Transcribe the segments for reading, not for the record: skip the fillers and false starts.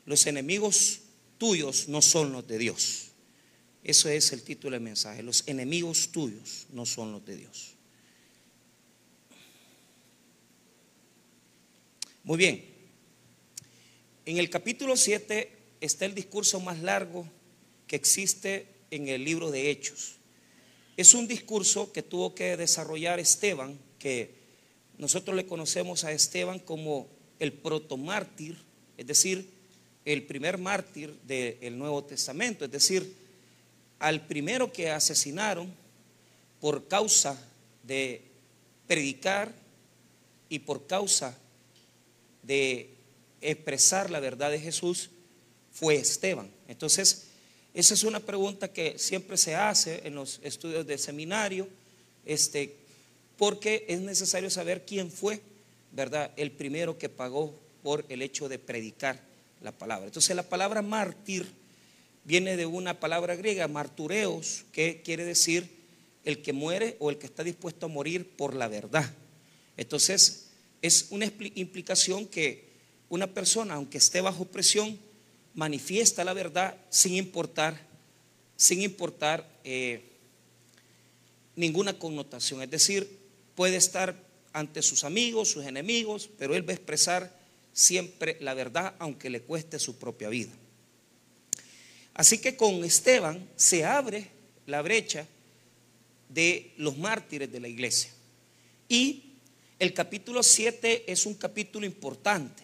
los enemigos tuyos no son los de Dios. Eso es el título del mensaje. Los enemigos tuyos no son los de Dios. Muy bien. En el capítulo 7 está el discurso más largo que existe en el libro de Hechos. Es un discurso que tuvo que desarrollar Esteban, que nosotros le conocemos a Esteban como el protomártir, es decir, el primer mártir del Nuevo Testamento, es decir, al primero que asesinaron por causa de predicar y por causa de expresar la verdad de Jesús fue Esteban. Entonces, esa es una pregunta que siempre se hace en los estudios de seminario, porque es necesario saber quién fue, ¿verdad?, el primero que pagó por el hecho de predicar la palabra. Entonces, la palabra mártir viene de una palabra griega, martureos, que quiere decir el que muere o el que está dispuesto a morir por la verdad. Entonces, es una implicación que una persona, aunque esté bajo presión, manifiesta la verdad sin importar ninguna connotación. Es decir, puede estar ante sus amigos, sus enemigos, pero él va a expresar siempre la verdad, aunque le cueste su propia vida. Así que con Esteban se abre la brecha de los mártires de la iglesia. Y el capítulo 7 es un capítulo importante,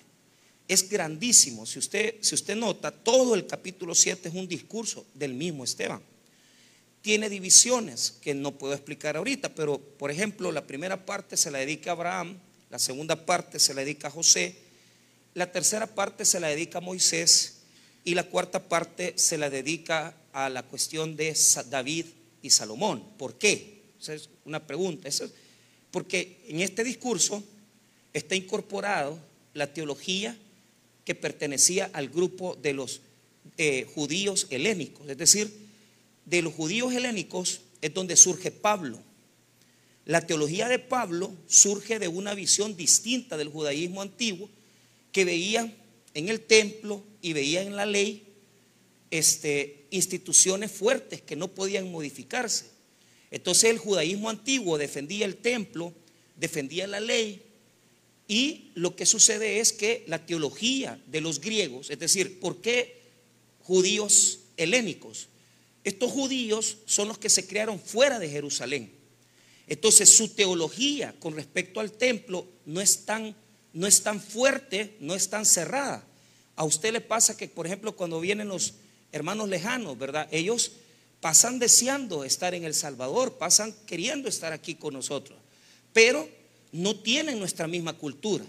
es grandísimo. Si usted nota, todo el capítulo 7 es un discurso del mismo Esteban. Tiene divisiones que no puedo explicar ahorita, pero por ejemplo, la primera parte se la dedica a Abraham, la segunda parte se la dedica a José, la tercera parte se la dedica a Moisés y la cuarta parte se la dedica a la cuestión de David y Salomón. ¿Por qué? Esa es una pregunta. Porque en este discurso está incorporado la teología que pertenecía al grupo de los judíos helénicos. Es decir, de los judíos helénicos es donde surge Pablo. La teología de Pablo surge de una visión distinta del judaísmo antiguo, que veía en el templo y veía en la ley instituciones fuertes que no podían modificarse. Entonces el judaísmo antiguo defendía el templo, defendía la ley, y lo que sucede es que la teología de los griegos, es decir, ¿por qué judíos helénicos? Estos judíos son los que se crearon fuera de Jerusalén. Entonces su teología con respecto al templo no es tan fuerte, no es tan cerrada. A usted le pasa que, por ejemplo, cuando vienen los hermanos lejanos, ¿verdad?, ellos pasan deseando estar en El Salvador, pasan queriendo estar aquí con nosotros, pero no tienen nuestra misma cultura.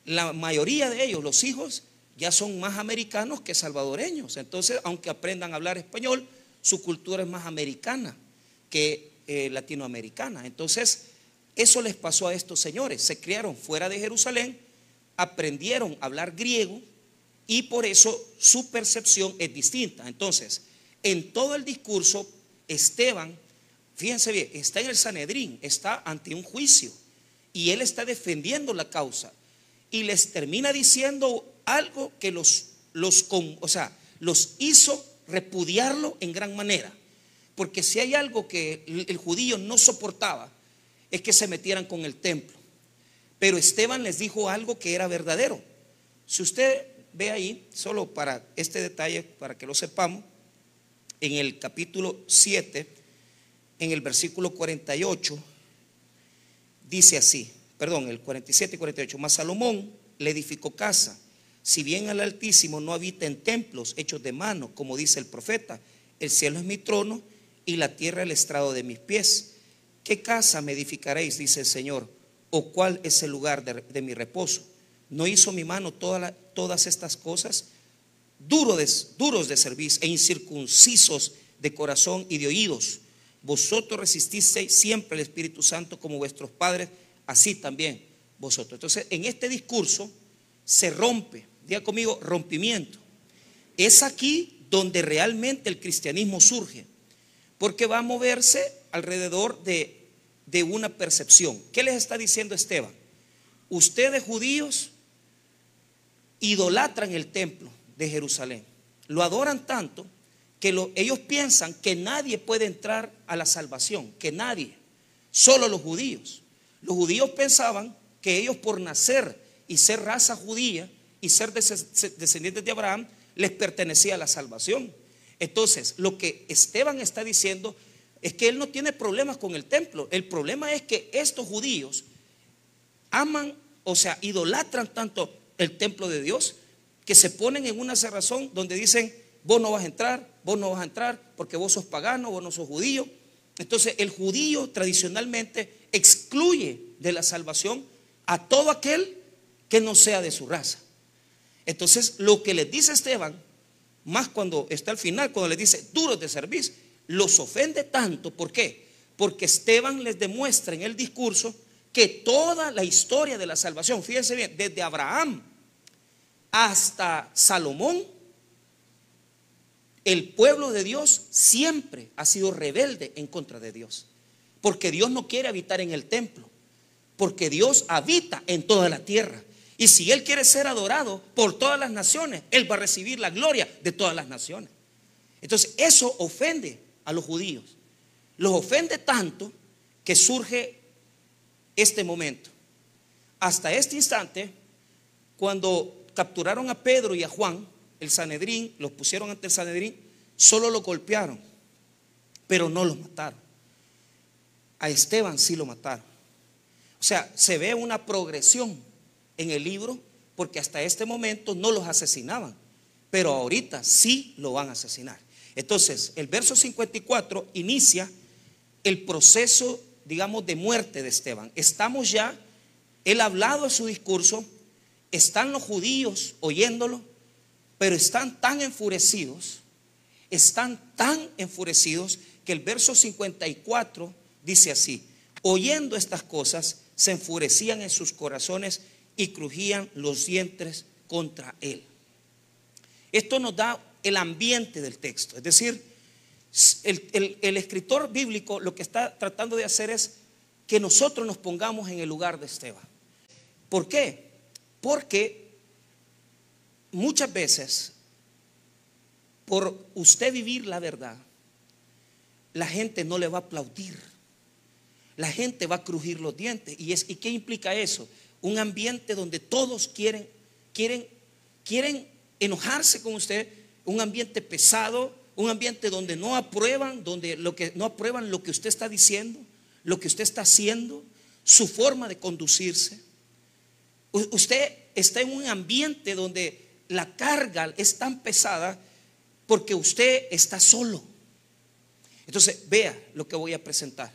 La mayoría de ellos, los hijos, ya son más americanos que salvadoreños. Entonces, aunque aprendan a hablar español, su cultura es más americana que latinoamericana. Entonces, eso les pasó a estos señores. Se criaron fuera de Jerusalén, aprendieron a hablar griego y por eso su percepción es distinta. Entonces, en todo el discurso, Esteban, fíjense bien, está en el Sanedrín, está ante un juicio y él está defendiendo la causa y les termina diciendo algo que los hizo repudiarlo en gran manera. Porque si hay algo que el judío no soportaba, es que se metieran con el templo. Pero Esteban les dijo algo que era verdadero. Si usted ve ahí, solo para este detalle, para que lo sepamos, en el capítulo 7, en el versículo 48, dice así, perdón, el 47 y 48: mas Salomón le edificó casa, si bien el Altísimo no habita en templos hechos de mano, como dice el profeta, el cielo es mi trono y la tierra el estrado de mis pies. ¿Qué casa me edificaréis?, dice el Señor, o cuál es el lugar de mi reposo. ¿No hizo mi mano todas estas cosas? Duros de cerviz e incircuncisos de corazón y de oídos. Vosotros resististeis siempre al Espíritu Santo como vuestros padres, así también vosotros. Entonces, en este discurso se rompe, diga conmigo, rompimiento. Es aquí donde realmente el cristianismo surge, porque va a moverse alrededor de una percepción. ¿Qué les está diciendo Esteban? Ustedes, judíos, idolatran el templo. de Jerusalén. Lo adoran tanto que ellos piensan que nadie puede entrar a la salvación, que nadie, solo los judíos. Los judíos pensaban que ellos, por nacer y ser raza judía y ser descendientes de Abraham, les pertenecía la salvación. Entonces, lo que Esteban está diciendo es que él no tiene problemas con el templo. El problema es que estos judíos aman, o sea, idolatran tanto el templo de Dios, que se ponen en una cerrazón donde dicen: vos no vas a entrar, vos no vas a entrar porque vos sos pagano, vos no sos judío. Entonces el judío tradicionalmente excluye de la salvación a todo aquel que no sea de su raza. Entonces lo que les dice Esteban, más cuando está al final, cuando les dice duros de cerviz, los ofende tanto. ¿Por qué? Porque Esteban les demuestra en el discurso que toda la historia de la salvación, fíjense bien, desde Abraham hasta Salomón, el pueblo de Dios siempre ha sido rebelde en contra de Dios, porque Dios no quiere habitar en el templo, porque Dios habita en toda la tierra. Y si Él quiere ser adorado por todas las naciones, Él va a recibir la gloria de todas las naciones. Entonces eso ofende a los judíos. Los ofende tanto que surge este momento. Hasta este instante, cuando capturaron a Pedro y a Juan, el Sanedrín, los pusieron ante el Sanedrín, solo los golpearon, pero no los mataron. A Esteban sí lo mataron. O sea, se ve una progresión en el libro, porque hasta este momento no los asesinaban, pero ahorita sí lo van a asesinar. Entonces el verso 54 inicia el proceso, digamos, de muerte de Esteban. Estamos ya, él ha hablado en su discurso, están los judíos oyéndolo, pero están tan enfurecidos que el verso 54 dice así: oyendo estas cosas, se enfurecían en sus corazones y crujían los dientes contra él. Esto nos da el ambiente del texto. Es decir, el escritor bíblico lo que está tratando de hacer es que nosotros nos pongamos en el lugar de Esteban. ¿Por qué? Porque muchas veces, por usted vivir la verdad, la gente no le va a aplaudir, la gente va a crujir los dientes. ¿Y qué implica eso? Un ambiente donde todos quieren enojarse con usted, un ambiente pesado, un ambiente donde no aprueban, no aprueban lo que usted está diciendo, lo que usted está haciendo, su forma de conducirse. Usted está en un ambiente donde la carga es tan pesada porque usted está solo. Entonces, vea lo que voy a presentar.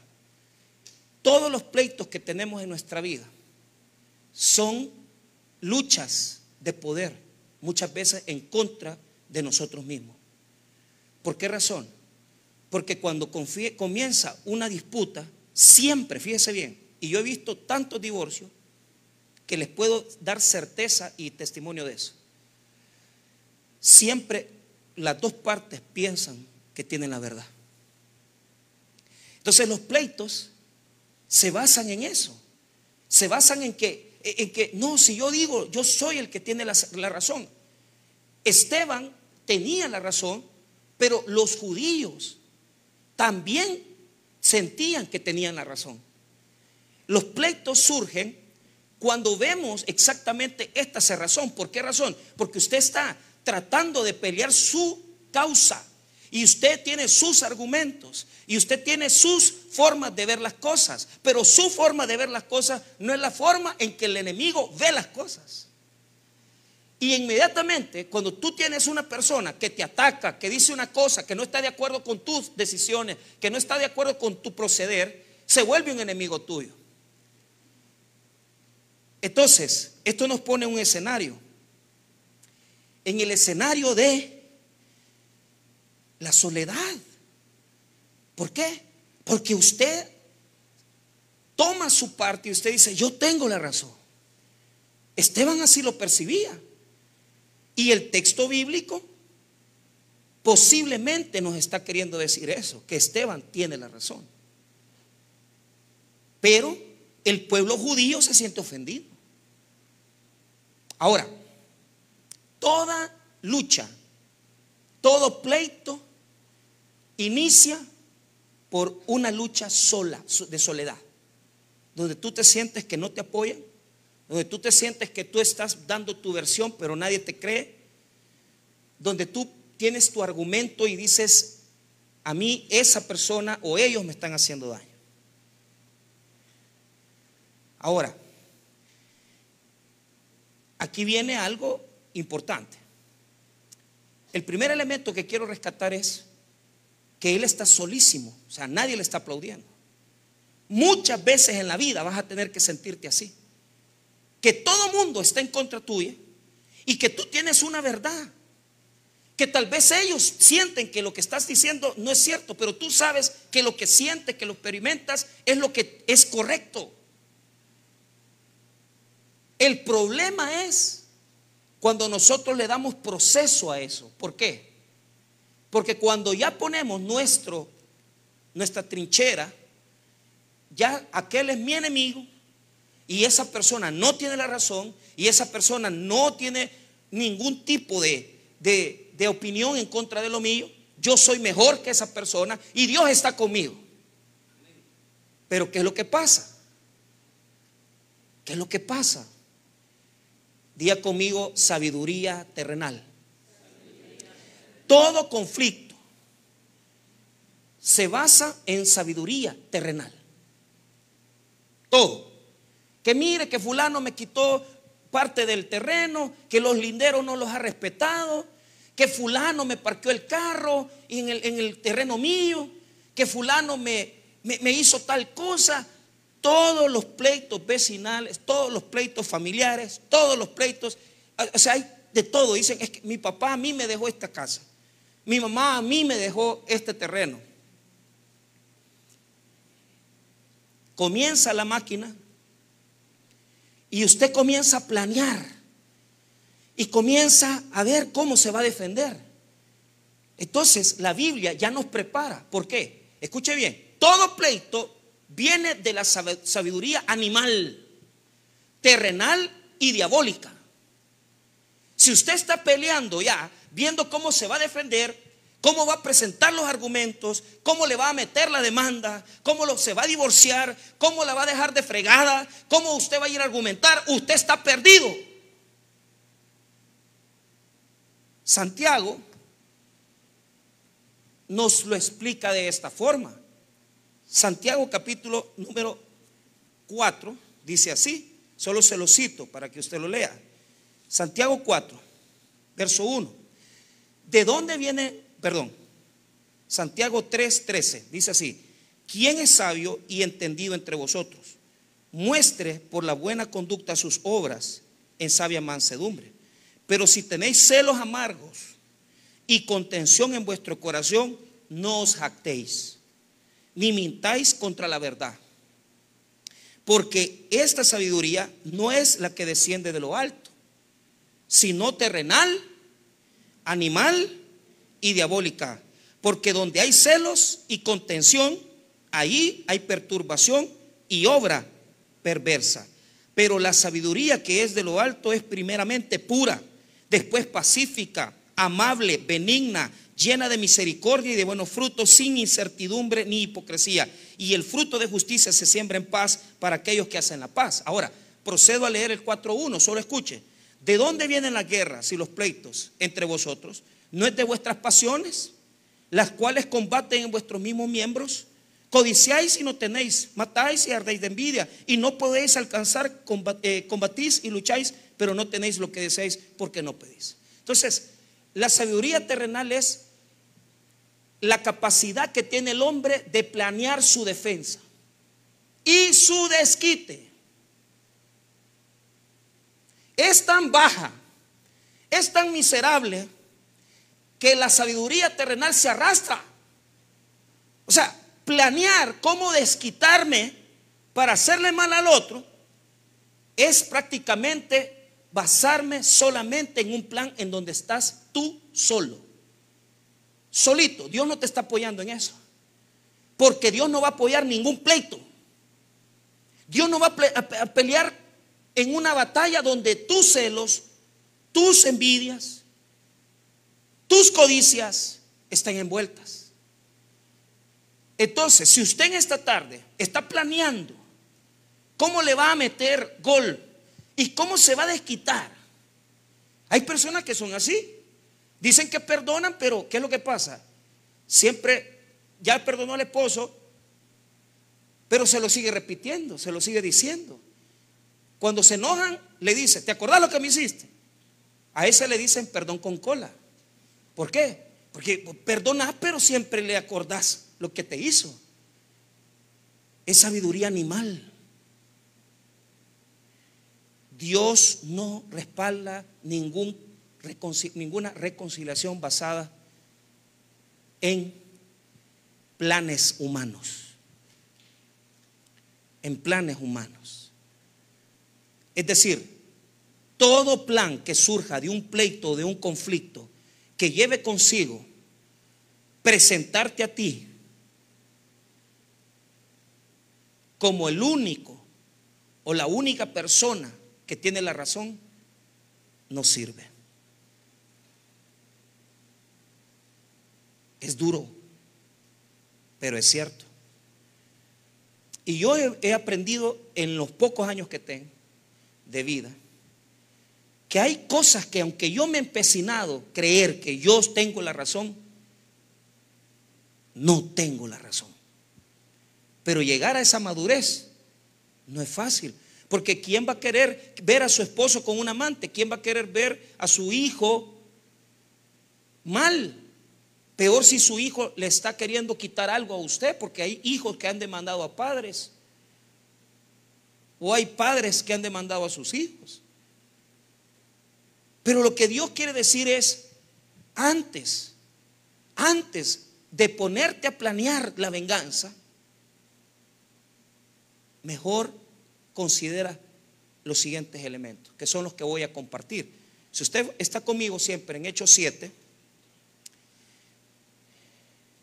Todos los pleitos que tenemos en nuestra vida son luchas de poder, muchas veces en contra de nosotros mismos. ¿Por qué razón? Porque cuando comienza una disputa, siempre, fíjese bien, y yo he visto tantos divorcios que les puedo dar certeza y testimonio de eso. Siempre las dos partes piensan que tienen la verdad. Entonces los pleitos se basan en eso. Se basan en que no, si yo digo, yo soy el que tiene la razón. Esteban tenía la razón, pero los judíos también sentían que tenían la razón. Los pleitos surgen cuando vemos exactamente esta cerrazón. ¿Por qué razón? Porque usted está tratando de pelear su causa y usted tiene sus argumentos y usted tiene sus formas de ver las cosas, pero su forma de ver las cosas no es la forma en que el enemigo ve las cosas. Y inmediatamente cuando tú tienes una persona que te ataca, que dice una cosa, que no está de acuerdo con tus decisiones, que no está de acuerdo con tu proceder, se vuelve un enemigo tuyo. Entonces, esto nos pone un escenario. En el escenario de la soledad. ¿Por qué? Porque usted toma su parte y usted dice, yo tengo la razón. Esteban así lo percibía. Y el texto bíblico posiblemente nos está queriendo decir eso, que Esteban tiene la razón. Pero el pueblo judío se siente ofendido. Ahora, toda lucha, todo pleito inicia por una lucha sola, de soledad, donde tú te sientes que no te apoyan, donde tú te sientes que tú estás dando tu versión pero nadie te cree, donde tú tienes tu argumento y dices: a mí esa persona o ellos me están haciendo daño. Ahora, aquí viene algo importante. El primer elemento que quiero rescatar es que él está solísimo, o sea, nadie le está aplaudiendo. Muchas veces en la vida vas a tener que sentirte así, que todo mundo está en contra tuya y que tú tienes una verdad, que tal vez ellos sienten que lo que estás diciendo no es cierto, pero tú sabes que lo que sientes, que lo experimentas, es lo que es correcto. El problema es cuando nosotros le damos proceso a eso. ¿Por qué? Porque cuando ya ponemos nuestra trinchera, ya aquel es mi enemigo y esa persona no tiene la razón y esa persona no tiene ningún tipo de opinión en contra de lo mío. Yo soy mejor que esa persona y Dios está conmigo. Pero ¿qué es lo que pasa? ¿Qué es lo que pasa? Diga conmigo: sabiduría terrenal. Todo conflicto se basa en sabiduría terrenal. Todo. Que mire que fulano me quitó parte del terreno, que los linderos no los ha respetado, que fulano me parqueó el carro en el terreno mío, que fulano me hizo tal cosa. Todos los pleitos vecinales, todos los pleitos familiares, todos los pleitos, o sea, hay de todo. Dicen: es que mi papá a mí me dejó esta casa, mi mamá a mí me dejó este terreno. Comienza la máquina y usted comienza a planear y comienza a ver cómo se va a defender. Entonces la Biblia ya nos prepara. ¿Por qué? Escuche bien: todo pleito viene de la sabiduría animal, terrenal y diabólica. Si usted está peleando ya, viendo cómo se va a defender, cómo va a presentar los argumentos, cómo le va a meter la demanda, cómo se va a divorciar, cómo la va a dejar de fregada, cómo usted va a ir a argumentar, usted está perdido. Santiago nos lo explica de esta forma. Santiago capítulo número 4 dice así, solo se lo cito para que usted lo lea. Santiago 4, verso 1. ¿De dónde viene? Santiago 3:13 dice así: ¿quién es sabio y entendido entre vosotros? Muestre por la buena conducta sus obras en sabia mansedumbre. Pero si tenéis celos amargos y contención en vuestro corazón, no os jactéis, ni mintáis contra la verdad, porque esta sabiduría no es la que desciende de lo alto, sino terrenal, animal y diabólica. Porque donde hay celos y contención, ahí hay perturbación y obra perversa. Pero la sabiduría que es de lo alto es primeramente pura, después pacífica, amable, benigna, llena de misericordia y de buenos frutos, sin incertidumbre ni hipocresía. Y el fruto de justicia se siembra en paz para aquellos que hacen la paz. Ahora, procedo a leer el 4:1, solo escuche. ¿De dónde vienen las guerras y los pleitos entre vosotros? ¿No es de vuestras pasiones, las cuales combaten en vuestros mismos miembros? Codiciáis y no tenéis, matáis y ardéis de envidia, y no podéis alcanzar, combatís y lucháis, pero no tenéis lo que deseáis porque no pedís. Entonces, la sabiduría terrenal es la capacidad que tiene el hombre de planear su defensa y su desquite. Es tan baja, es tan miserable, que la sabiduría terrenal se arrastra. O sea, planear cómo desquitarme para hacerle mal al otro es prácticamente basarme solamente en un plan en donde estás tú solo, solito. Dios no te está apoyando en eso, porque Dios no va a apoyar ningún pleito. Dios no va a pelear en una batalla donde tus celos, tus envidias, tus codicias están envueltas. Entonces, si usted en esta tarde está planeando cómo le va a meter gol y cómo se va a desquitar, hay personas que son así. Dicen que perdonan, pero ¿qué es lo que pasa? Siempre ya perdonó al esposo, pero se lo sigue repitiendo, se lo sigue diciendo. Cuando se enojan, le dice: ¿te acordás lo que me hiciste? A ese le dicen perdón con cola. ¿Por qué? Porque perdonás, pero siempre le acordás lo que te hizo. Es sabiduría animal. Dios no respalda ninguna reconciliación basada en planes humanos. En planes humanos. Es decir, todo plan que surja de un pleito o de un conflicto que lleve consigo presentarte a ti como el único o la única persona que tiene la razón, no sirve. Es duro, pero es cierto. Y yo he aprendido en los pocos años que tengo de vida que hay cosas que, aunque yo me he empecinado creer que yo tengo la razón, no tengo la razón. Pero llegar a esa madurez no es fácil, porque ¿quién va a querer ver a su esposo con un amante? ¿Quién va a querer ver a su hijo mal? Peor si su hijo le está queriendo quitar algo a usted, porque hay hijos que han demandado a padres, o hay padres que han demandado a sus hijos. Pero lo que Dios quiere decir es: antes de ponerte a planear la venganza, mejor considera los siguientes elementos, que son los que voy a compartir. Si usted está conmigo siempre en Hechos 7,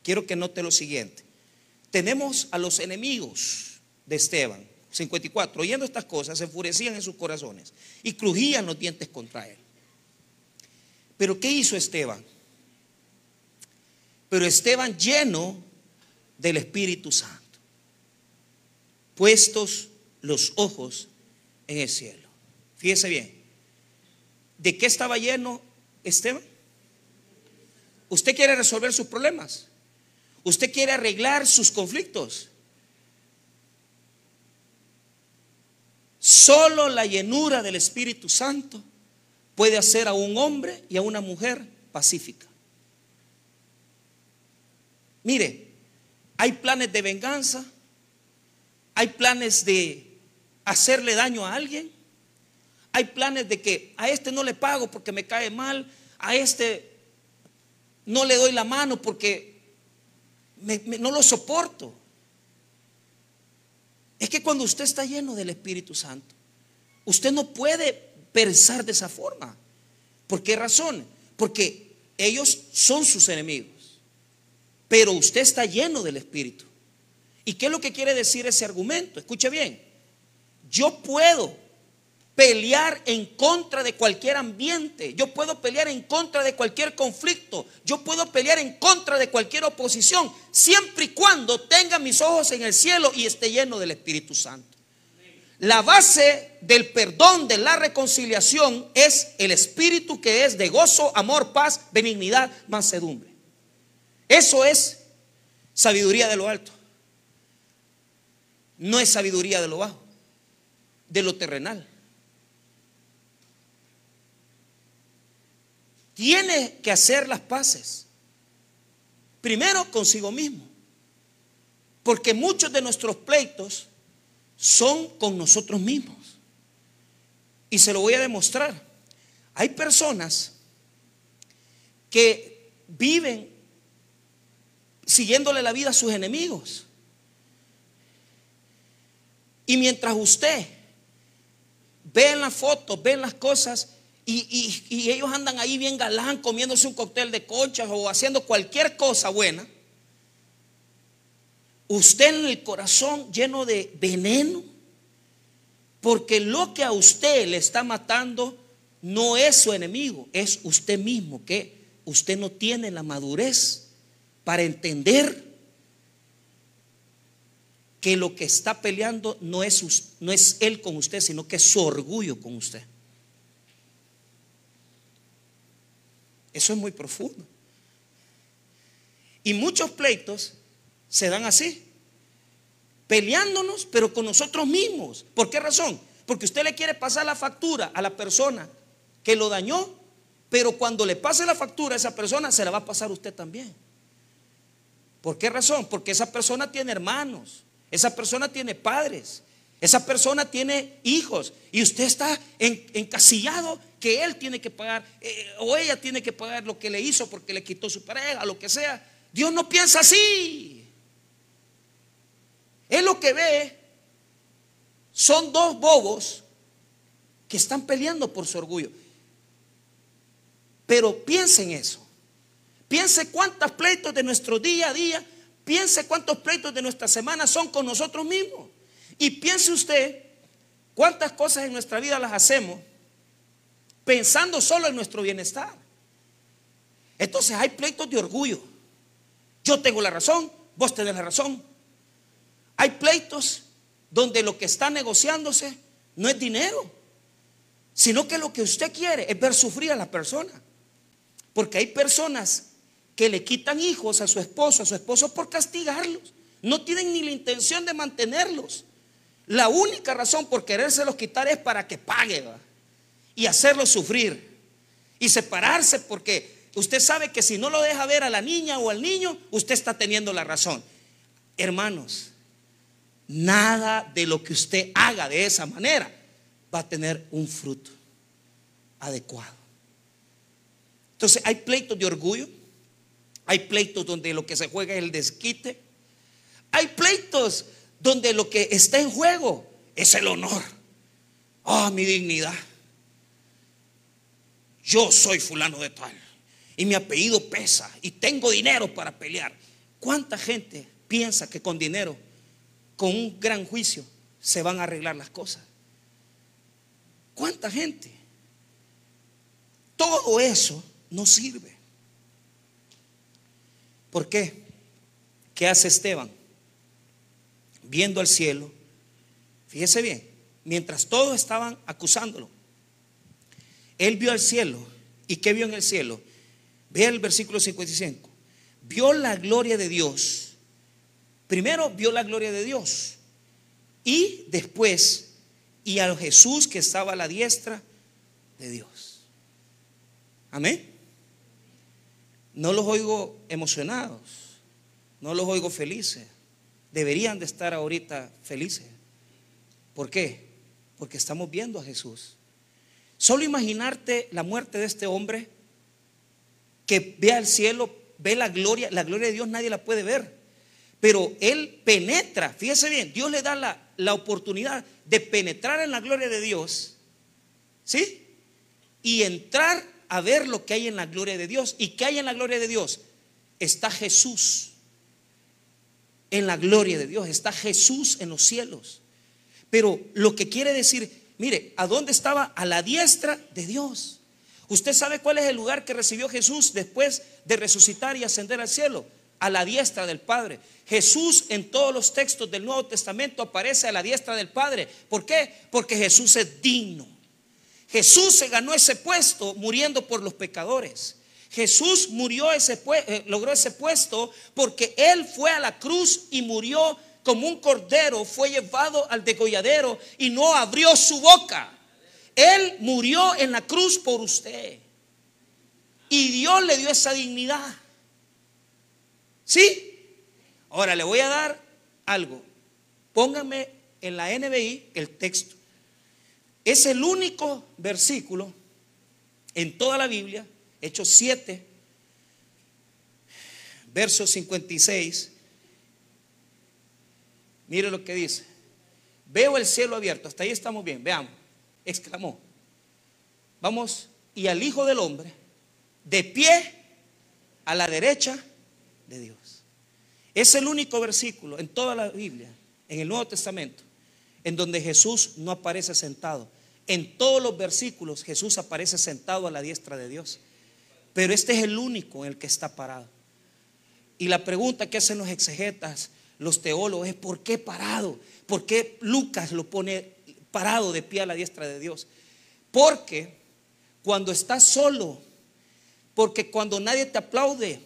quiero que note lo siguiente. Tenemos a los enemigos de Esteban, 54, oyendo estas cosas, se enfurecían en sus corazones y crujían los dientes contra él. Pero ¿qué hizo Esteban? Pero Esteban, lleno del Espíritu Santo, puestos los ojos en el cielo. Fíjese bien, ¿de qué estaba lleno Esteban? ¿Usted quiere resolver sus problemas? ¿Usted quiere arreglar sus conflictos? Solo la llenura del Espíritu Santo puede hacer a un hombre y a una mujer pacífica. Mire, hay planes de venganza, hay planes de hacerle daño a alguien, hay planes de que a este no le pago porque me cae mal, a este no le doy la mano porque no lo soporto. Es que cuando usted está lleno del Espíritu Santo, usted no puede pensar de esa forma. ¿Por qué razón? Porque ellos son sus enemigos, pero usted está lleno del Espíritu. ¿Y qué es lo que quiere decir ese argumento? Escuche bien. Yo puedo pelear en contra de cualquier ambiente, yo puedo pelear en contra de cualquier conflicto, yo puedo pelear en contra de cualquier oposición, siempre y cuando tenga mis ojos en el cielo y esté lleno del Espíritu Santo. La base del perdón, de la reconciliación, es el Espíritu, que es de gozo, amor, paz, benignidad, mansedumbre. Eso es sabiduría de lo alto. No es sabiduría de lo bajo, de lo terrenal. Tiene que hacer las paces primero consigo mismo, porque muchos de nuestros pleitos son con nosotros mismos. Y se lo voy a demostrar. Hay personas que viven siguiéndole la vida a sus enemigos. Y mientras usted ve en las fotos, ve en las cosas, y ellos andan ahí bien galán, comiéndose un cóctel de conchas o haciendo cualquier cosa buena, usted en el corazón lleno de veneno, porque lo que a usted le está matando no es su enemigo, es usted mismo, que usted no tiene la madurez para entender que lo que está peleando no es él con usted, sino que es su orgullo con usted. Eso es muy profundo. Y muchos pleitos se dan así, peleándonos, pero con nosotros mismos. ¿Por qué razón? Porque usted le quiere pasar la factura a la persona que lo dañó, pero cuando le pase la factura a esa persona, se la va a pasar a usted también. ¿Por qué razón? Porque esa persona tiene hermanos, esa persona tiene padres, esa persona tiene hijos, y usted está encasillado que él tiene que pagar o ella tiene que pagar lo que le hizo porque le quitó su pareja, lo que sea. Dios no piensa así. Él lo que ve son dos bobos que están peleando por su orgullo. Pero piense en eso. Piense cuántos pleitos de nuestro día a día, piense cuántos pleitos de nuestra semana son con nosotros mismos. Y piense usted cuántas cosas en nuestra vida las hacemos pensando solo en nuestro bienestar. Entonces hay pleitos de orgullo. Yo tengo la razón, vos tenés la razón. Hay pleitos donde lo que está negociándose no es dinero, sino que lo que usted quiere es ver sufrir a la persona. Porque hay personas que le quitan hijos a su esposo por castigarlos. No tienen ni la intención de mantenerlos. La única razón por querérselos quitar es para que pague, ¿va? Y hacerlos sufrir y separarse, porque usted sabe que si no lo deja ver a la niña o al niño, usted está teniendo la razón. Hermanos, nada de lo que usted haga de esa manera va a tener un fruto adecuado. Entonces hay pleitos de orgullo, hay pleitos donde lo que se juega es el desquite, hay pleitos donde lo que está en juego es el honor. Oh, mi dignidad. Yo soy fulano de tal y mi apellido pesa y tengo dinero para pelear. ¿Cuánta gente piensa que con dinero, con un gran juicio, se van a arreglar las cosas? ¿Cuánta gente? Todo eso no sirve. ¿Por qué? ¿Qué hace Esteban? Viendo al cielo, fíjese bien, mientras todos estaban acusándolo, él vio al cielo. ¿Y qué vio en el cielo? Vea el versículo 55. Vio la gloria de Dios. Primero vio la gloria de Dios y después y a Jesús que estaba a la diestra de Dios. Amén. No los oigo emocionados, no los oigo felices. Deberían de estar ahorita felices. ¿Por qué? Porque estamos viendo a Jesús. Solo imaginarte la muerte de este hombre que ve al cielo, ve la gloria de Dios nadie la puede ver, pero él penetra, fíjese bien, Dios le da la oportunidad de penetrar en la gloria de Dios, ¿sí? Y entrar a ver lo que hay en la gloria de Dios. ¿Y qué hay en la gloria de Dios? Está Jesús. En la gloria de Dios está Jesús en los cielos. Pero lo que quiere decir, mire, ¿a dónde estaba? A la diestra de Dios. ¿Usted sabe cuál es el lugar que recibió Jesús después de resucitar y ascender al cielo? A la diestra del Padre. Jesús en todos los textos del Nuevo Testamento aparece a la diestra del Padre. ¿Por qué? Porque Jesús es digno. Jesús se ganó ese puesto muriendo por los pecadores. Jesús logró ese puesto porque Él fue a la cruz y murió como un cordero, fue llevado al degolladero y no abrió su boca. Él murió en la cruz por usted y Dios le dio esa dignidad. ¿Sí? Ahora le voy a dar algo. Póngame en la NBI el texto. Es el único versículo en toda la Biblia, Hechos 7, verso 56. Mire lo que dice: veo el cielo abierto. Hasta ahí estamos bien, veamos. Exclamó: vamos, y al Hijo del Hombre de pie a la derecha de Dios. Es el único versículo en toda la Biblia, en el Nuevo Testamento, en donde Jesús no aparece sentado. En todos los versículos Jesús aparece sentado a la diestra de Dios. pero este es el único en el que está parado. Y la pregunta que hacen los exegetas, los teólogos, es ¿por qué parado? ¿Por qué Lucas lo pone parado de pie a la diestra de Dios? Porque cuando estás solo, porque cuando nadie te aplaude,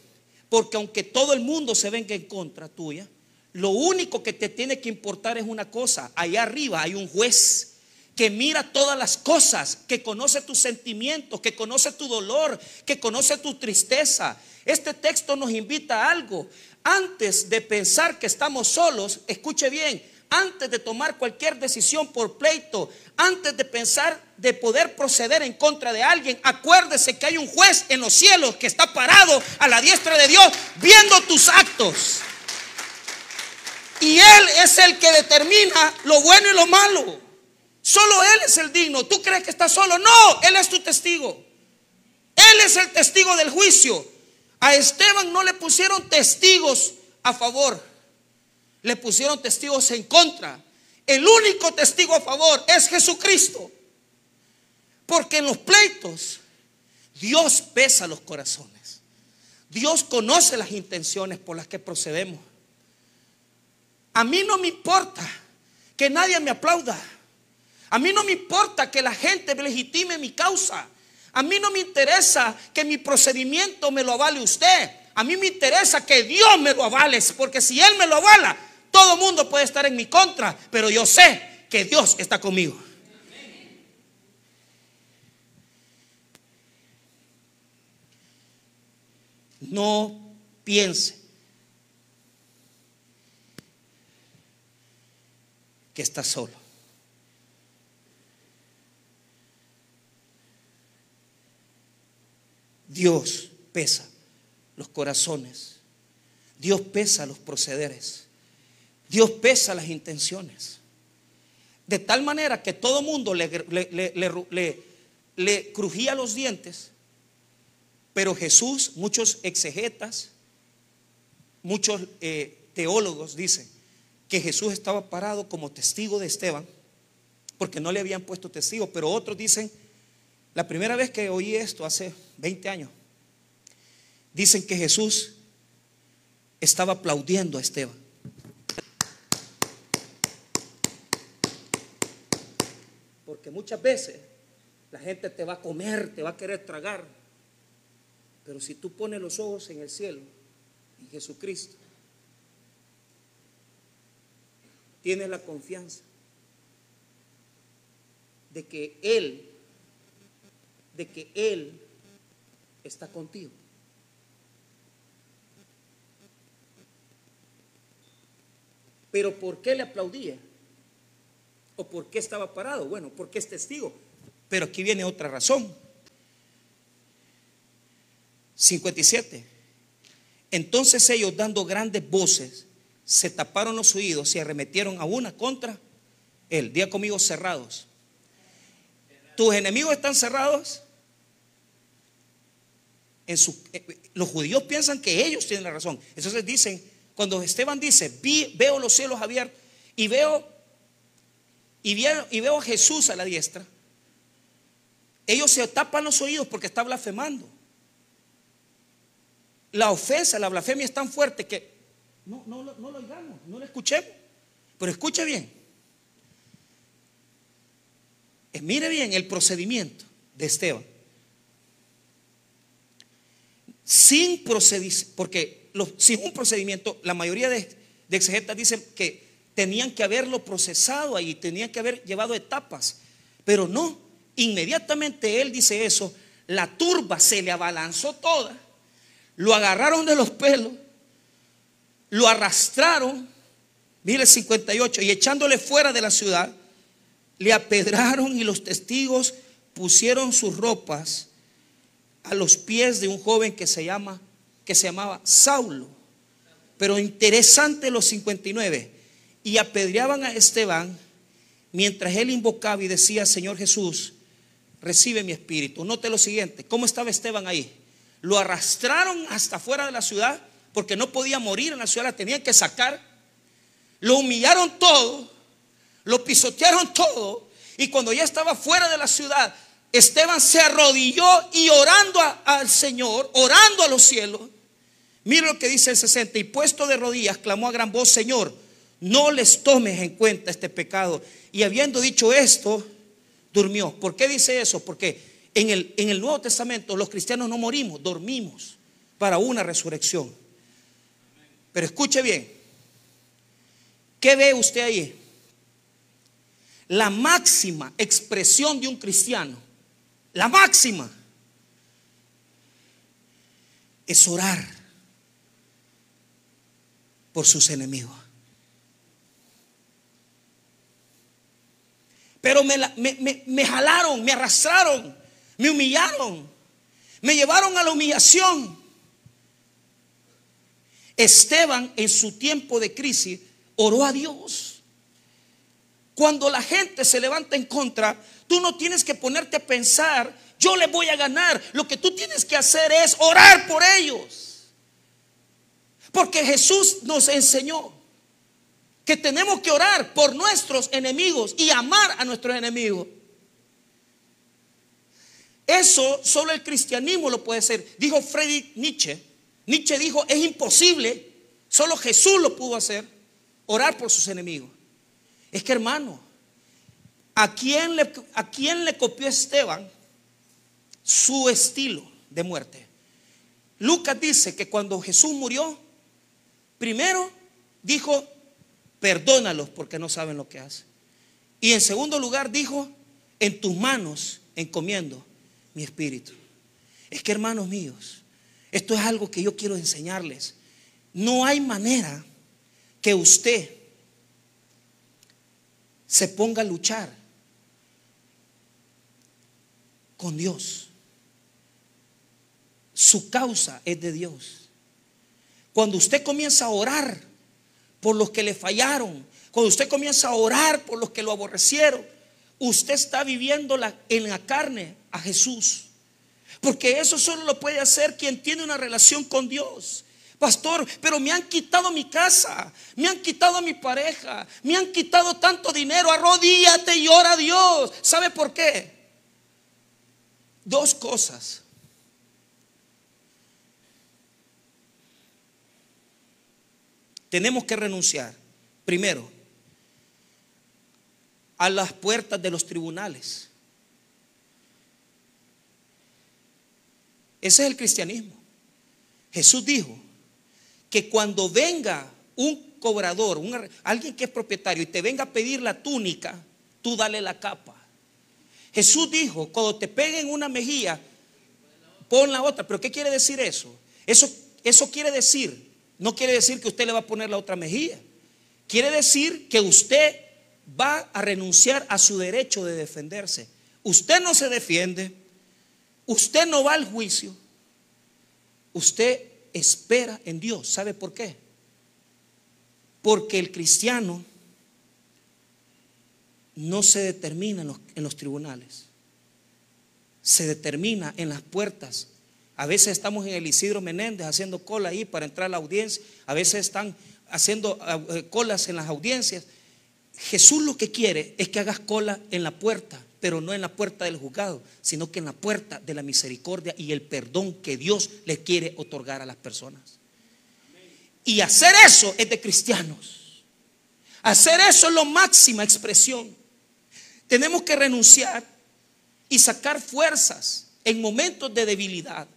porque aunque todo el mundo se venga en contra tuya, lo único que te tiene que importar es una cosa: allá arriba hay un juez que mira todas las cosas, que conoce tus sentimientos, que conoce tu dolor, que conoce tu tristeza. Este texto nos invita a algo. Antes de pensar que estamos solos, escuche bien, antes de tomar cualquier decisión por pleito, antes de pensar de poder proceder en contra de alguien, acuérdese que hay un juez en los cielos que está parado a la diestra de Dios viendo tus actos. Y Él es el que determina lo bueno y lo malo. Solo Él es el digno. ¿Tú crees que estás solo? No, Él es tu testigo. Él es el testigo del juicio. A Esteban no le pusieron testigos a favor, le pusieron testigos en contra. El único testigo a favor es Jesucristo. Porque en los pleitos Dios pesa los corazones. Dios conoce las intenciones por las que procedemos. A mí no me importa que nadie me aplauda. A mí no me importa que la gente legitime mi causa. A mí no me interesa que mi procedimiento me lo avale usted. A mí me interesa que Dios me lo avale, porque si Él me lo avala, todo el mundo puede estar en mi contra, pero yo sé que Dios está conmigo. No piense que está solo. Dios pesa los corazones. Dios pesa los procederes. Dios pesa las intenciones. De tal manera que todo mundo le crujía los dientes. Pero Jesús, muchos exegetas, muchos teólogos dicen que Jesús estaba parado como testigo de Esteban, porque no le habían puesto testigo. Pero otros dicen, la primera vez que oí esto hace 20 años, dicen que Jesús estaba aplaudiendo a Esteban. Porque muchas veces la gente te va a comer, te va a querer tragar. Pero si tú pones los ojos en el cielo, en Jesucristo, tienes la confianza de que Él está contigo. Pero ¿por qué le aplaudía? ¿O por qué estaba parado? Bueno, porque es testigo. Pero aquí viene otra razón. 57. Entonces ellos, dando grandes voces, se taparon los oídos y arremetieron a una contra él. Diga conmigo: cerrados. ¿Tus enemigos están cerrados? Los judíos piensan que ellos tienen la razón. Entonces dicen, cuando Esteban dice, veo los cielos abiertos y veo a Jesús a la diestra, ellos se tapan los oídos porque está blasfemando. La ofensa, la blasfemia es tan fuerte que no lo oigamos, no lo escuchemos. Pero escuche bien, mire bien el procedimiento de Esteban. Porque sin un procedimiento, la mayoría de exegetas dicen que tenían que haberlo procesado ahí, tenían que haber llevado etapas. Pero no, inmediatamente él dice eso, la turba se le abalanzó toda, lo agarraron de los pelos, lo arrastraron, mire 58, y echándole fuera de la ciudad, le apedraron, y los testigos pusieron sus ropas a los pies de un joven que se llamaba Saulo. Pero interesante los 59, y apedreaban a Esteban mientras él invocaba y decía: Señor Jesús, recibe mi espíritu. Note lo siguiente, ¿cómo estaba Esteban ahí? Lo arrastraron hasta fuera de la ciudad, porque no podía morir en la ciudad, la tenían que sacar. Lo humillaron todo, lo pisotearon todo, y cuando ya estaba fuera de la ciudad, Esteban se arrodilló y orando al Señor, orando a los cielos. Mira lo que dice el 60. Y puesto de rodillas, clamó a gran voz: Señor, no les tomes en cuenta este pecado. Y habiendo dicho esto, durmió. ¿Por qué dice eso? Porque en el Nuevo Testamento los cristianos no morimos, dormimos para una resurrección. Pero escuche bien, ¿qué ve usted ahí? La máxima expresión de un cristiano, la máxima, es orar por sus enemigos. Pero me jalaron, me arrastraron, me humillaron, me llevaron a la humillación. Esteban, en su tiempo de crisis, oró a Dios. Cuando la gente se levanta en contra, tú no tienes que ponerte a pensar: yo les voy a ganar. Lo que tú tienes que hacer es orar por ellos. Porque Jesús nos enseñó que tenemos que orar por nuestros enemigos y amar a nuestros enemigos. Eso solo el cristianismo lo puede hacer. Dijo Friedrich Nietzsche. Nietzsche dijo: es imposible, solo Jesús lo pudo hacer, orar por sus enemigos. Es que, hermano, ¿a quién le copió Esteban su estilo de muerte? Lucas dice que cuando Jesús murió, primero dijo: perdónalos porque no saben lo que hacen. Y en segundo lugar dijo: en tus manos encomiendo mi espíritu. Es que, hermanos míos, esto es algo que yo quiero enseñarles. No hay manera que usted se ponga a luchar con Dios. Su causa es de Dios. Cuando usted comienza a orar por los que le fallaron, cuando usted comienza a orar por los que lo aborrecieron, usted está viviendo en la carne a Jesús. Porque eso solo lo puede hacer quien tiene una relación con Dios. Pastor, pero me han quitado mi casa, me han quitado a mi pareja, me han quitado tanto dinero. Arrodíllate y ora a Dios. ¿Sabe por qué? Dos cosas. Tenemos que renunciar, primero, a las puertas de los tribunales. Ese es el cristianismo. Jesús dijo que cuando venga un cobrador, alguien que es propietario, y te venga a pedir la túnica, tú dale la capa. Jesús dijo: cuando te peguen una mejilla, pon la otra. ¿Pero qué quiere decir eso? Eso quiere decir, no quiere decir que usted le va a poner la otra mejilla. Quiere decir que usted va a renunciar a su derecho de defenderse. Usted no se defiende, usted no va al juicio, usted espera en Dios. ¿Sabe por qué? Porque el cristiano no se determina en los tribunales, se determina en las puertas. A veces estamos en el Isidro Menéndez haciendo cola ahí para entrar a la audiencia. A veces están haciendo colas en las audiencias. Jesús lo que quiere es que hagas cola en la puerta, pero no en la puerta del juzgado, sino que en la puerta de la misericordia y el perdón que Dios le quiere otorgar a las personas. Y hacer eso es de cristianos. Hacer eso es la máxima expresión. Tenemos que renunciar y sacar fuerzas en momentos de debilidad,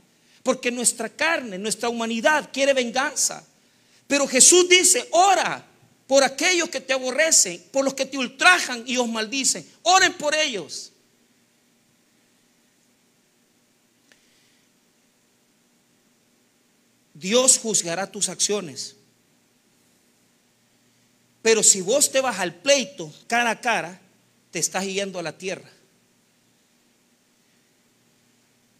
porque nuestra carne, nuestra humanidad quiere venganza. Pero Jesús dice: ora por aquellos que te aborrecen, por los que te ultrajan y os maldicen. Oren por ellos. Dios juzgará tus acciones. Pero si vos te vas al pleito cara a cara, te estás yendo a la tierra.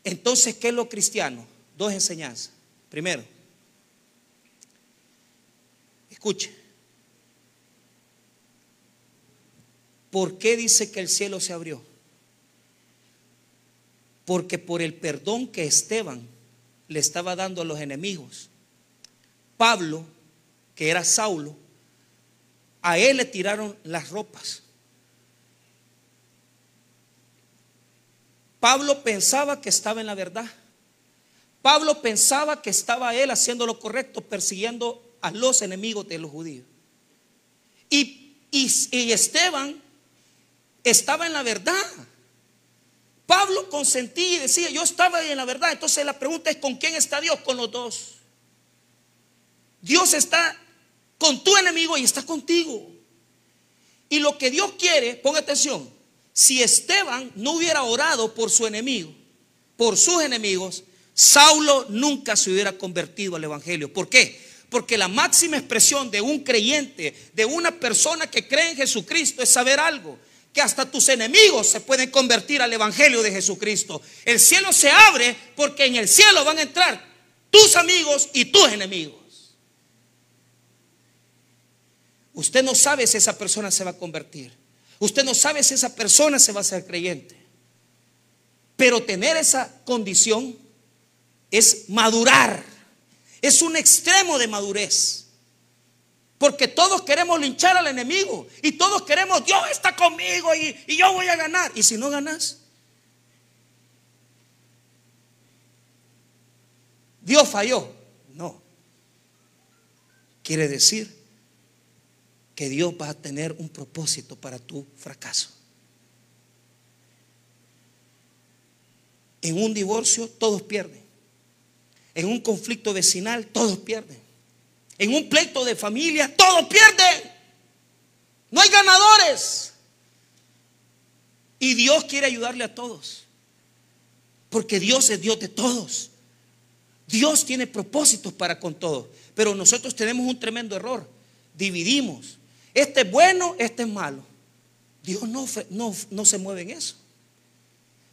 Entonces, ¿qué es lo cristiano? Dos enseñanzas. Primero, escuche. ¿Por qué dice que el cielo se abrió? Porque por el perdón que Esteban le estaba dando a los enemigos, Pablo, que era Saulo, a él le tiraron las ropas. Pablo pensaba que estaba en la verdad. Pablo pensaba que estaba él haciendo lo correcto, persiguiendo a los enemigos de los judíos. Y Esteban estaba en la verdad. Pablo consentía y decía: yo estaba en la verdad. Entonces la pregunta es: ¿con quién está Dios? Con los dos. Dios está con tu enemigo y está contigo. Y lo que Dios quiere, ponga atención, si Esteban no hubiera orado por su enemigo, por sus enemigos, Saulo nunca se hubiera convertido al evangelio. ¿Por qué? Porque la máxima expresión de un creyente, de una persona que cree en Jesucristo, es saber algo: que hasta tus enemigos se pueden convertir al evangelio de Jesucristo. El cielo se abre porque en el cielo van a entrar tus amigos y tus enemigos. Usted no sabe si esa persona se va a convertir. Usted no sabe si esa persona se va a hacer creyente. Pero tener esa condición es madurar. Es un extremo de madurez. Porque todos queremos linchar al enemigo. Y todos queremos: Dios está conmigo y yo voy a ganar. Y si no ganas, Dios falló. No. Quiere decir que Dios va a tener un propósito para tu fracaso. En un divorcio todos pierden. En un conflicto vecinal todos pierden. En un pleito de familia todos pierden. No hay ganadores. Y Dios quiere ayudarle a todos, porque Dios es Dios de todos. Dios tiene propósitos para con todos. Pero nosotros tenemos un tremendo error: dividimos. Este es bueno, este es malo. Dios no se mueve en eso.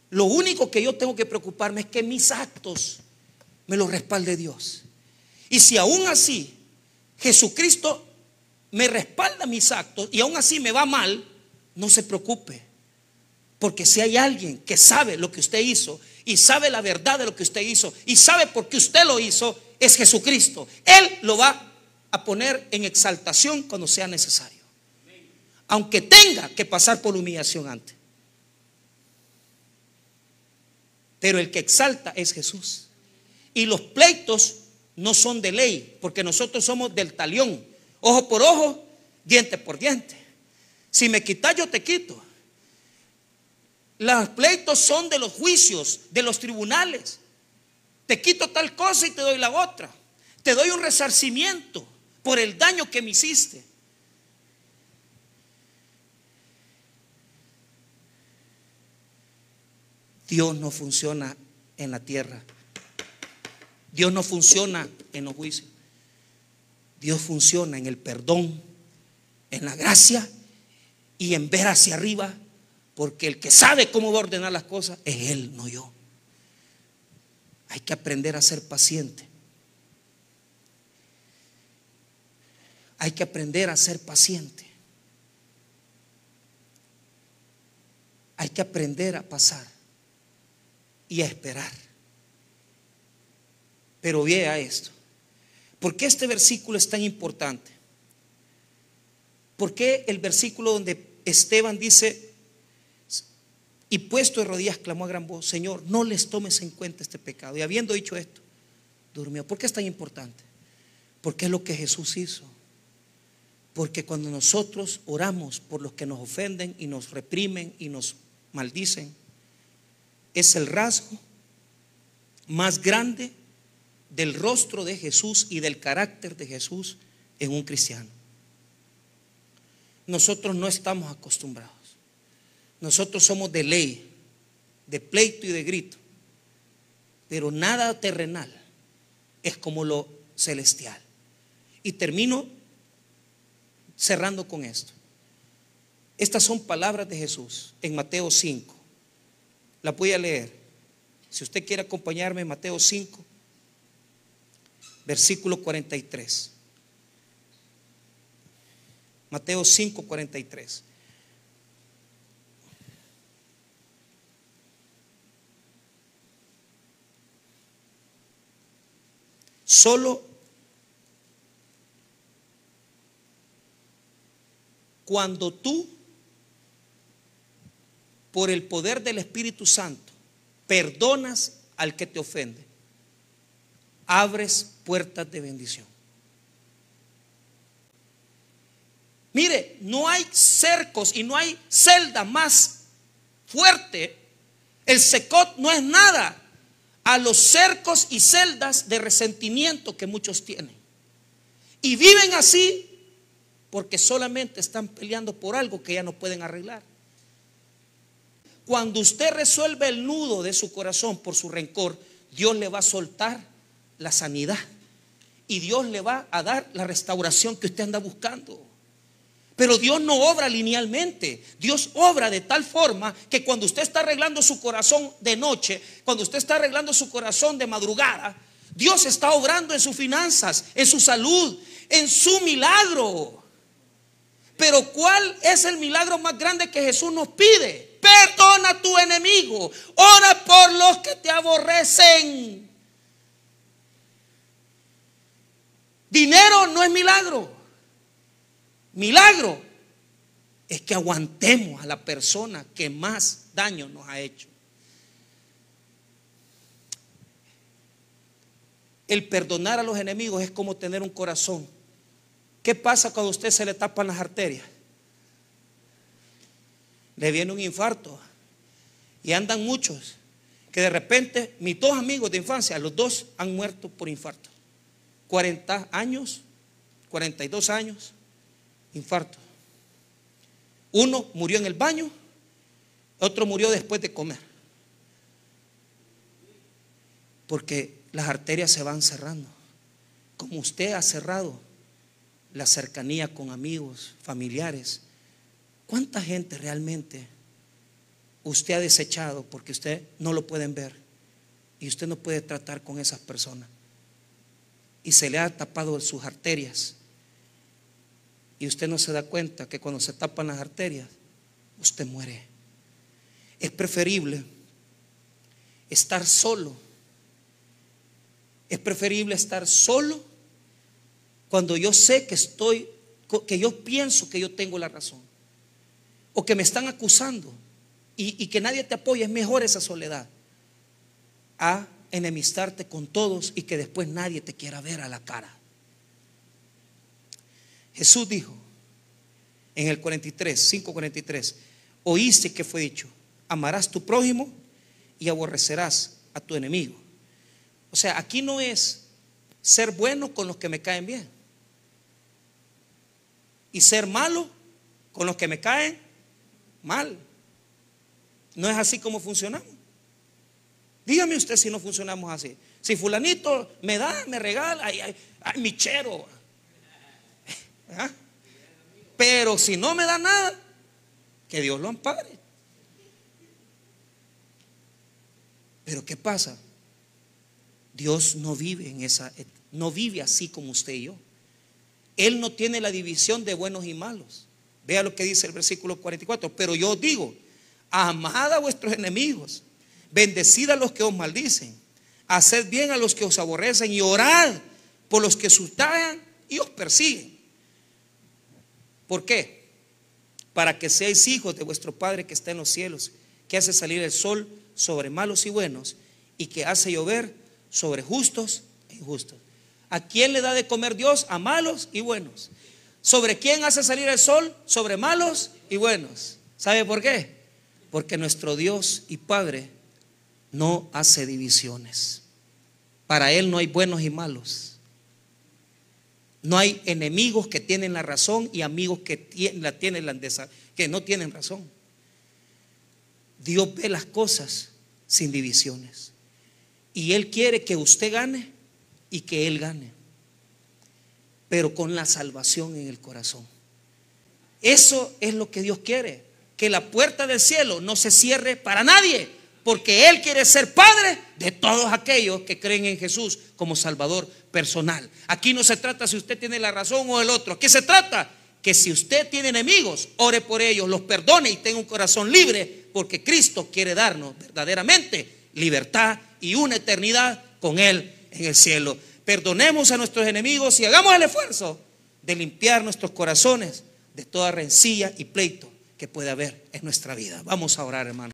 Lo único que yo tengo que preocuparme es que mis actos me los respalde Dios. Y si aún así Jesucristo me respalda mis actos y aún así me va mal, no se preocupe. Porque si hay alguien que sabe lo que usted hizo y sabe la verdad de lo que usted hizo y sabe por qué usted lo hizo, es Jesucristo. Él lo va a poner en exaltación cuando sea necesario, aunque tenga que pasar por humillación antes. Pero el que exalta es Jesús. Y los pleitos no son de ley, porque nosotros somos del talión: ojo por ojo, diente por diente. Si me quitas, yo te quito. Los pleitos son de los juicios, de los tribunales. Te quito tal cosa y te doy la otra. Te doy un resarcimiento por el daño que me hiciste. Dios no funciona en la tierra. Dios no funciona en los juicios. Dios funciona en el perdón, en la gracia y en ver hacia arriba, porque el que sabe cómo va a ordenar las cosas es Él, no yo. Hay que aprender a ser paciente. Hay que aprender a ser paciente. Hay que aprender a pasar y a esperar. Pero vea esto: ¿por qué este versículo es tan importante? ¿Por qué el versículo donde Esteban dice: y puesto de rodillas clamó a gran voz: Señor, no les tomes en cuenta este pecado? Y habiendo dicho esto, durmió. ¿Por qué es tan importante? Porque es lo que Jesús hizo. Porque cuando nosotros oramos por los que nos ofenden y nos reprimen y nos maldicen, es el rasgo más grande del rostro de Jesús y del carácter de Jesús en un cristiano. Nosotros no estamos acostumbrados. Nosotros somos de ley, de pleito y de grito. Pero nada terrenal es como lo celestial. Y termino cerrando con esto. Estas son palabras de Jesús en Mateo 5. La voy a leer. Si usted quiere acompañarme, Mateo 5, versículo 43. Mateo 5, 43. Solo cuando tú, por el poder del Espíritu Santo, perdonas al que te ofende, abres puertas de bendición. Mire, no hay cercos y no hay celda más fuerte. El secot no es nada a los cercos y celdas de resentimiento que muchos tienen. Y viven así porque solamente están peleando por algo que ya no pueden arreglar. Cuando usted resuelve el nudo de su corazón por su rencor, Dios le va a soltar la sanidad y Dios le va a dar la restauración que usted anda buscando. Pero Dios no obra linealmente. Dios obra de tal forma que cuando usted está arreglando su corazón de noche, cuando usted está arreglando su corazón de madrugada, Dios está obrando en sus finanzas, en su salud, en su milagro. Pero ¿cuál es el milagro más grande que Jesús nos pide? Perdona a tu enemigo, ora por los que te aborrecen. Dinero no es milagro. Milagro es que aguantemos a la persona que más daño nos ha hecho. El perdonar a los enemigos es como tener un corazón. ¿Qué pasa cuando a usted se le tapan las arterias? Le viene un infarto. Y andan muchos que de repente, mis dos amigos de infancia, los dos han muerto por infarto. 40 años, 42 años, infarto. Uno murió en el baño, otro murió después de comer. Porque las arterias se van cerrando. Como usted ha cerrado la cercanía con amigos, familiares, ¿cuánta gente realmente usted ha desechado porque usted no lo pueden ver y usted no puede tratar con esas personas? Y se le ha tapado sus arterias. Y usted no se da cuenta que cuando se tapan las arterias, usted muere. Es preferible estar solo. Es preferible estar solo cuando yo sé que yo pienso que yo tengo la razón, o que me están acusando y que nadie te apoya. Es mejor esa soledad a enemistarte con todos y que después nadie te quiera ver a la cara. Jesús dijo en el 5:43, oíste que fue dicho, amarás tu prójimo y aborrecerás a tu enemigo. O sea, aquí no es ser bueno con los que me caen bien y ser malo con los que me caen mal. No es así como funcionamos. Dígame usted si no funcionamos así. Si fulanito me da, me regala, ay, mi chero. ¿Ah? Pero si no me da nada, que Dios lo ampare. Pero ¿qué pasa? Dios no vive no vive así como usted y yo. Él no tiene la división de buenos y malos. Vea lo que dice el versículo 44. Pero yo os digo, amad a vuestros enemigos, bendecid a los que os maldicen, haced bien a los que os aborrecen y orad por los que os ultrajan y os persiguen. ¿Por qué? Para que seáis hijos de vuestro Padre que está en los cielos, que hace salir el sol sobre malos y buenos y que hace llover sobre justos e injustos. ¿A quién le da de comer Dios? A malos y buenos. ¿Sobre quién hace salir el sol? Sobre malos y buenos. ¿Sabe por qué? Porque nuestro Dios y Padre no hace divisiones. Para Él no hay buenos y malos. No hay enemigos que tienen la razón y amigos que no tienen razón. Dios ve las cosas sin divisiones. Y Él quiere que usted gane y que Él gane, pero con la salvación en el corazón. Eso es lo que Dios quiere. Que la puerta del cielo no se cierre para nadie, porque Él quiere ser Padre de todos aquellos que creen en Jesús como Salvador personal. Aquí no se trata si usted tiene la razón o el otro. Aquí se trata que si usted tiene enemigos, ore por ellos, los perdone y tenga un corazón libre, porque Cristo quiere darnos verdaderamente libertad y una eternidad con Él en el cielo. Perdonemos a nuestros enemigos y hagamos el esfuerzo de limpiar nuestros corazones de toda rencilla y pleito que puede haber en nuestra vida. Vamos a orar, hermano.